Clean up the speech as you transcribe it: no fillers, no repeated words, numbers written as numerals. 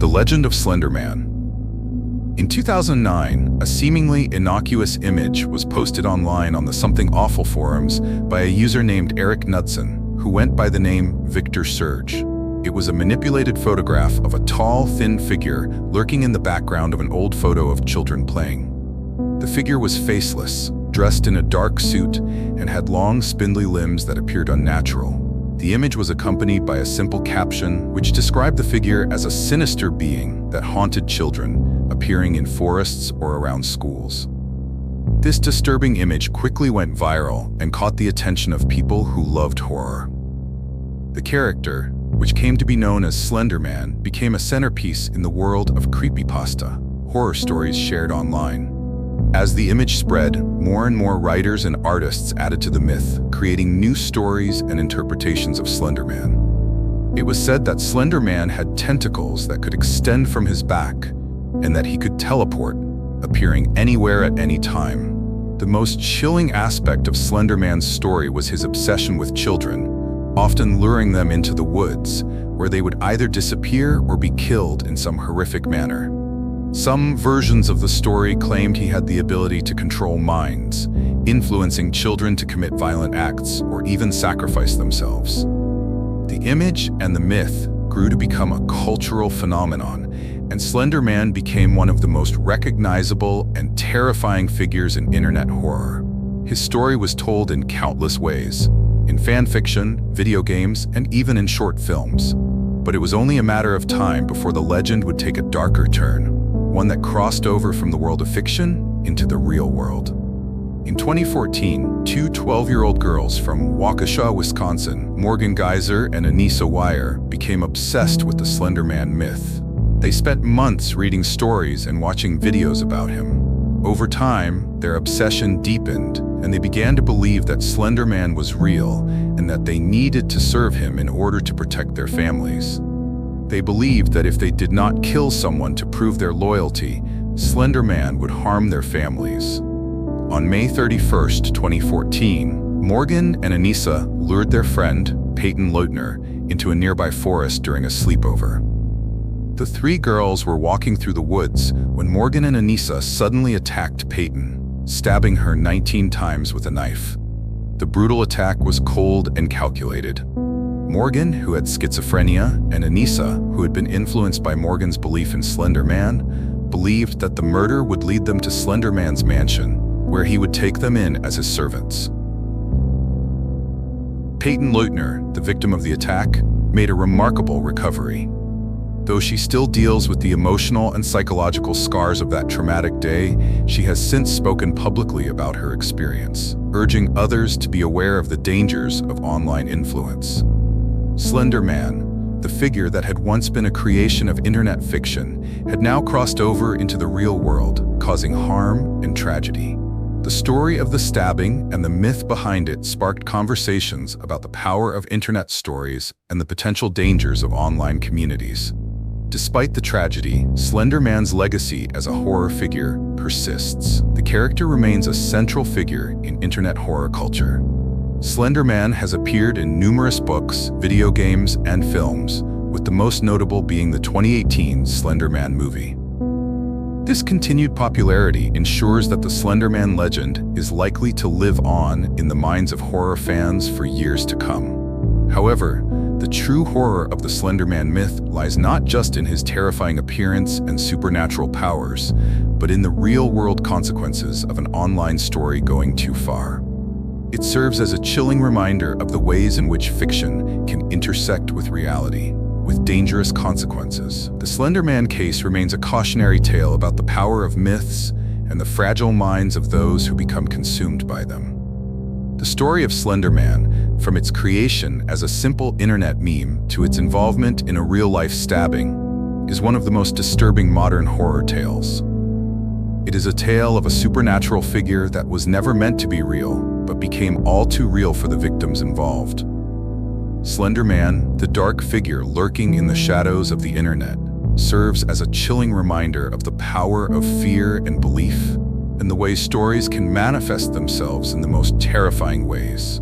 The Legend of Slender Man. In 2009, a seemingly innocuous image was posted online on the Something Awful forums by a user named Eric Knudsen, who went by the name Victor Surge. It was a manipulated photograph of a tall, thin figure lurking in the background of an old photo of children playing. The figure was faceless, dressed in a dark suit, and had long, spindly limbs that appeared unnatural. The image was accompanied by a simple caption which described the figure as a sinister being that haunted children, appearing in forests or around schools. This disturbing image quickly went viral and caught the attention of people who loved horror. The character, which came to be known as Slender Man, became a centerpiece in the world of creepypasta, horror stories shared online. As the image spread, more and more writers and artists added to the myth, creating new stories and interpretations of Slender Man. It was said that Slender Man had tentacles that could extend from his back, and that he could teleport, appearing anywhere at any time. The most chilling aspect of Slender Man's story was his obsession with children, often luring them into the woods, where they would either disappear or be killed in some horrific manner. Some versions of the story claimed he had the ability to control minds, influencing children to commit violent acts or even sacrifice themselves. The image and the myth grew to become a cultural phenomenon, and Slender Man became one of the most recognizable and terrifying figures in internet horror. His story was told in countless ways, in fan fiction, video games, and even in short films. But it was only a matter of time before the legend would take a darker turn, one that crossed over from the world of fiction into the real world. In 2014, two 12-year-old girls from Waukesha, Wisconsin, Morgan Geyser and Anissa Wire, became obsessed with the Slender Man myth. They spent months reading stories and watching videos about him. Over time, their obsession deepened, and they began to believe that Slender Man was real and that they needed to serve him in order to protect their families. They believed that if they did not kill someone to prove their loyalty, Slender Man would harm their families. On May 31, 2014, Morgan and Anissa lured their friend, Peyton Leutner, into a nearby forest during a sleepover. The three girls were walking through the woods when Morgan and Anissa suddenly attacked Peyton, stabbing her 19 times with a knife. The brutal attack was cold and calculated. Morgan, who had schizophrenia, and Anissa, who had been influenced by Morgan's belief in Slender Man, believed that the murder would lead them to Slender Man's mansion, where he would take them in as his servants. Peyton Leutner, the victim of the attack, made a remarkable recovery. Though she still deals with the emotional and psychological scars of that traumatic day, she has since spoken publicly about her experience, urging others to be aware of the dangers of online influence. Slender Man, the figure that had once been a creation of internet fiction, had now crossed over into the real world, causing harm and tragedy. The story of the stabbing and the myth behind it sparked conversations about the power of internet stories and the potential dangers of online communities. Despite the tragedy, Slender Man's legacy as a horror figure persists. The character remains a central figure in internet horror culture. Slender Man has appeared in numerous books, video games, and films, with the most notable being the 2018 Slender Man movie. This continued popularity ensures that the Slender Man legend is likely to live on in the minds of horror fans for years to come. However, the true horror of the Slender Man myth lies not just in his terrifying appearance and supernatural powers, but in the real-world consequences of an online story going too far. It serves as a chilling reminder of the ways in which fiction can intersect with reality, with dangerous consequences. The Slender Man case remains a cautionary tale about the power of myths and the fragile minds of those who become consumed by them. The story of Slender Man, from its creation as a simple internet meme to its involvement in a real-life stabbing, is one of the most disturbing modern horror tales. It is a tale of a supernatural figure that was never meant to be real, but became all too real for the victims involved. Slender Man, the dark figure lurking in the shadows of the internet, serves as a chilling reminder of the power of fear and belief, and the way stories can manifest themselves in the most terrifying ways.